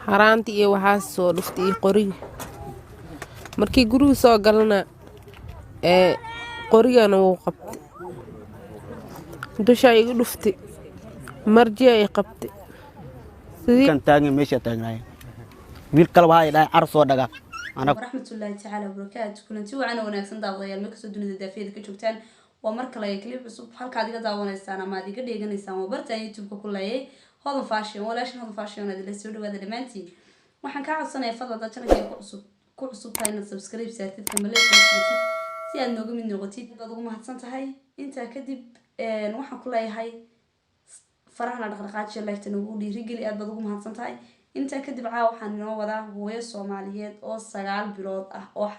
haraantii iyo waxaas soo dhuftay iyo qoriga markii guriga soo galna qorigana wuu qabtay dusha igu dhuftay marji ay qabtay sidii kan taagan meesha taagnaay wiil kale waxa ay dhahay ar soo dhaga raxmatullaahi tacaala barakaatu kulanti waana wanaagsan daawadayaal ma kasoo dunida daafiyada ka joogtaan waa mar kale clip cusub halkaad iga daawanaysaan ama aad iga dheeganaysaan waa bartaan youtube-ka ku leeyay hodan fashion walaashin hodan fashion aad la soo dhawaada dhamaantiin waxaan ka codsanayaa fadlan channelka ku cusub tahay inaad subscribe saartid kamaleeysa si aad nooga mid noqotid baad ugu mahadsan tahay intaa kadib waxaan ku leeyahay farahna dhaqdhaqaajiya liftan ugu dhiirigeli aad baad ugu mahadsan tahay intaa kadib waxaan inoo wadaa hooyo Soomaaliyeed oo 9 bilood ah oo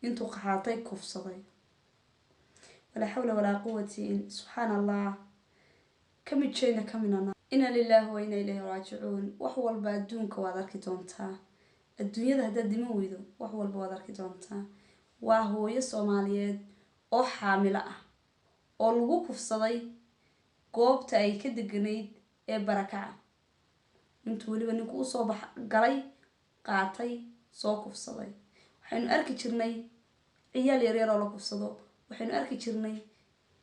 intuu qaxaatay kufsaday wala hawla wala quwwata subhanallah kami jeena kaminana inna lillahi wa inna ilayhi raaji'uun wax walba adduunka waad arki doontaa adduunyada hadda dima weydo wax walba waad arki doontaa waa hooyo Soomaaliyeed oo xaamilo ah oo lagu kufsaday goobta ay ka deganayd ee barakaca intuu waliba ninku u soo galay qaatay soo kufsaday waxaynu arki jirnay ciyaal yar oo la kufsado waxaynu arki jirnay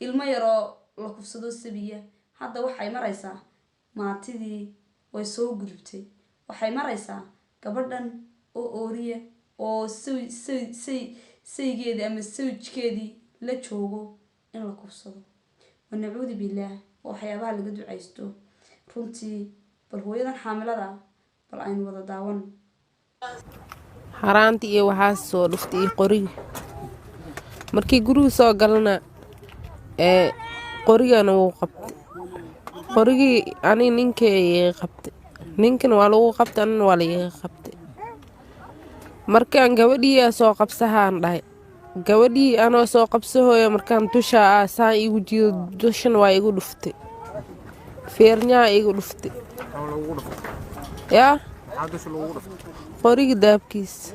ilmo yar oo la kufsado sabiya hadda waxay maraysaa maatidii way soo gudubtay waxay maraysaa gabadhan oo ooriye oo saygeedii ama sawjkeedii la joogo in la kufsado wanacuudi billaah waxyaabaha laga ducaysto runtii bal hooyadan xaamilada bal aynu wada daawan haraantii iyo waxaas soo dhuftay iyo qoriga markii guriga soo galna qorigana wuu qabtay qorigii ani ninkay qabtay ninkan waa lagu qabtay anna waa laga qabtay markaan gabadhii soo qabsahaan dhahay gabadhii anoo soo qabsahooyo markaan dusha saan igu jiido dushan waa igu dhuftay feernyaa igu dhuftay yaa qoriga daabkiis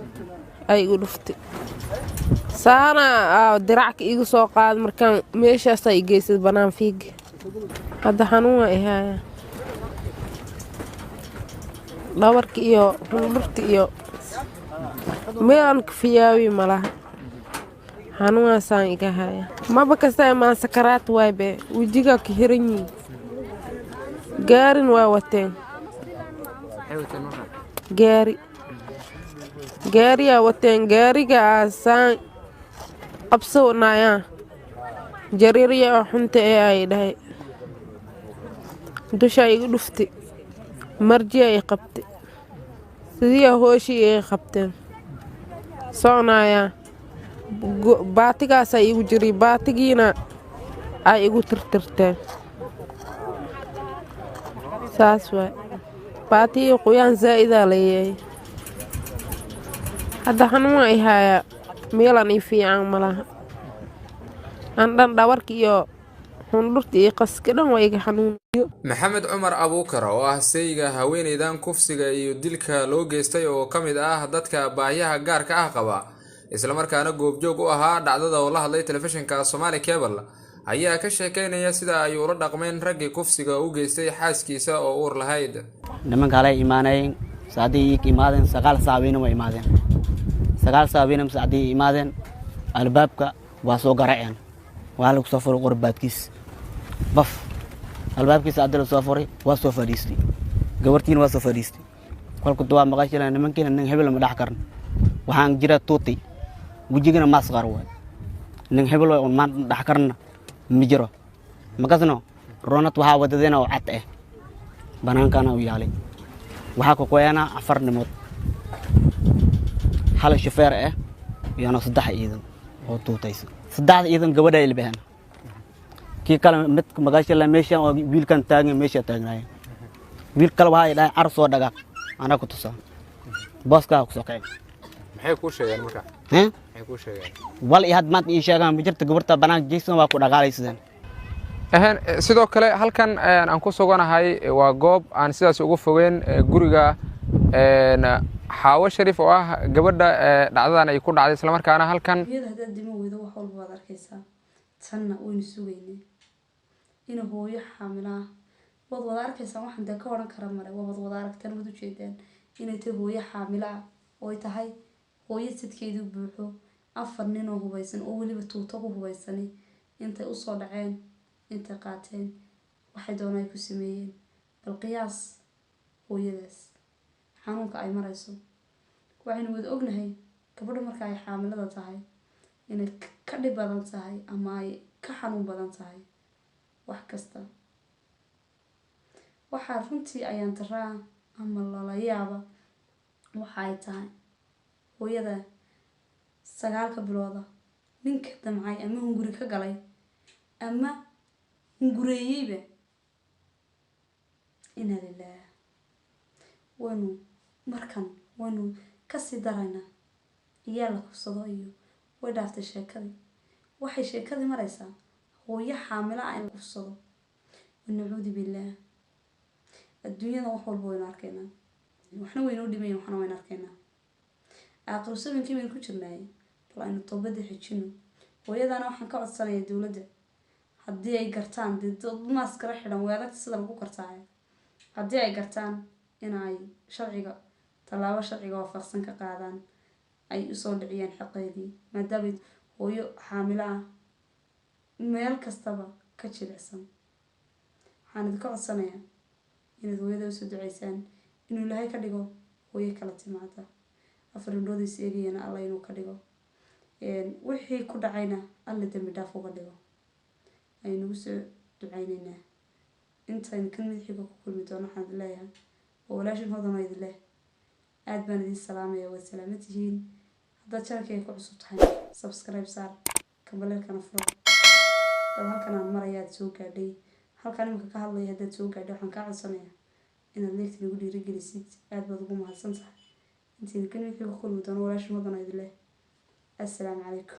ay igu dhuftay saana diracka igu soo qaad markaan meeshaas ay geysay banaan fiig hadda xanuun ay haaya dhabarka iyo hundurta iyo meelan ka fiyaawi malaha xanuunaasaan iga haaya maba kasta maan sakaraad waybe wajiga ka xiran yihiin gaarin waa wateen gaariyaa wateen gaariga saan qabsanayaa jariirya xunta ee ay dhahay dusha igu dhuftay marji ay qabtay sidii hooshii ay qabteen soconayaa baatigaas ay igu jiray baatigiina ay igu tirtirteen saas waay baati qoyaan zaa'ida leeyahay hadda xanuun ay haaya meelan ay fiican malaha dhan dhabarka iyo hundurta iyo qaska dhan waa iga xanuun maxamed cumar abuukar oo ah sayga haweeneydan kufsiga iyo dilka loo geystay oo kamid ah dadka baahiyaha gaarka ah qaba isla markaana goobjoog u ahaa dhacdada oo la hadlay telefishinka Somali Cable ayaa ka sheekeynaya sida ay ula dhaqmeen raggii kufsiga u geystay xaaskiisa oo uur lahayd nimanka la iimaanayeen saadii iimaadeen 9 saabiina way iimaadeen 9 saabiina saadii iimaadeen albaabka waa soo garaaceen waa lagu soo furay qurbaadkiis baf albaabkiisa adal soo furay waa soo fadhiistay gabartiin waa soo fadhiistay kolku duwa maqashina nimankiina nin hebel ma dhax karn waxaan jira tuuti wajigana masqar way nin hebel way ma dhax karna mijiro makasno ronat waxa wadadeena oo cad banaankana u yaalay waxa ku qoyana 4 nimood hal shafeer yana 3 ciidan oo tuutaysa 3 ciidan gabadha ilbahan kii kale mid magaasha la meesha oo wiilkan taagan meesha taagnaay wiil kale waxa ay dhahay ar soo dhaga ana ku tusaa booska ku soo kacay maxay ku sheegeen marka maxay ku sheegeen wal ihad maad ii sheegan bijirta gabarta banaan jeesan waa ku dhaqaalaysan sidoo kale halkan aan ku suganahay waa goob aan sidaas ugu fogeen guriga xaawo Shariif oo ah gabadha dhacdadan ay ku dhacday isla markaana halkan hadda dima weydo wax walba waad arkaysaa tanna waynu sugaynay in hooyo xaamila wad wada arkaysaa waxaan ka oran kara mare wad wada aragtaan wad u jeedaan inay tahay hooyo xaamilo ah oo ay tahay hooyo sidkeedu buuxo 4 nin oo hubaysan oo weliba tuuto ku hubaysani intay usoo dhaceen intay qaateen waxay doonaan ay ku sameeyeen bal qiyaas hooyadaas xanuunka ay marayso waxaynu wada ognahay gabadhu marka ay xaamilada tahay inay ka dhib badan tahay ama ay ka xanuun badan tahay wax kasta waxaa runtii ayaan daraa ama lala yaaba waxa ay tahay hooyada 9 bilooda ninka damcay ama hunguri ka galay ama hungureeyayba ina lillaah wanu kasii darayna iyaa la kufsado iyo way dhaaftay sheekadii waxay sheekadii maraysaa hooyo xaamilo ah in la kufsado nacuudu billaah adduunyada wax walba waynu arkaynaa waxna waynoo dhimayn waxna waynu arkaynaa aakhiro sabankii baynu ku jirnaay bal aynu toobada xijino hooyadana waxaan ka codsanayaa dowladda haddii ay gartaan dad maaskara xidhan way adagta sida lagu kartaayo haddii ay gartaan in ay sharciga tallaabo sharciga waafaqsan ka qaadaan ay usoo dhiciyaan xaqeedii maadaama hooyo xaamilo ah meel kastaba ka jilicsan waxaan idinka codsanayaa inaad hooyada usoo duceysaan inuu ilaahay ka dhigo hooyo kala timaada 4 indhood is eegayana alla inuu ka dhigo wixii ku dhacayna alla dambi dhaaf uga dhigo aynu soo ducaynaynaa intaan kan mid xiga ku kulmi doono waxaan leeyahay oo walaashin hodan idin leh aad baan idin salaamayaa waa salaamatihiin haddaad channelkayga ku cusub tahay subscribe saar kambalelkana furo dad halkan aan marayaad soo gaadhay halkan imika ka hadlaya haddaad soo gaadhay waxaan kaa codsanayaa inaad leegta nagu dhiirigelisid aad baad ugu mahadsan tahay intiin kan mid xiga ku kulmi doono walaashin hodan idin leh السلام عليكم.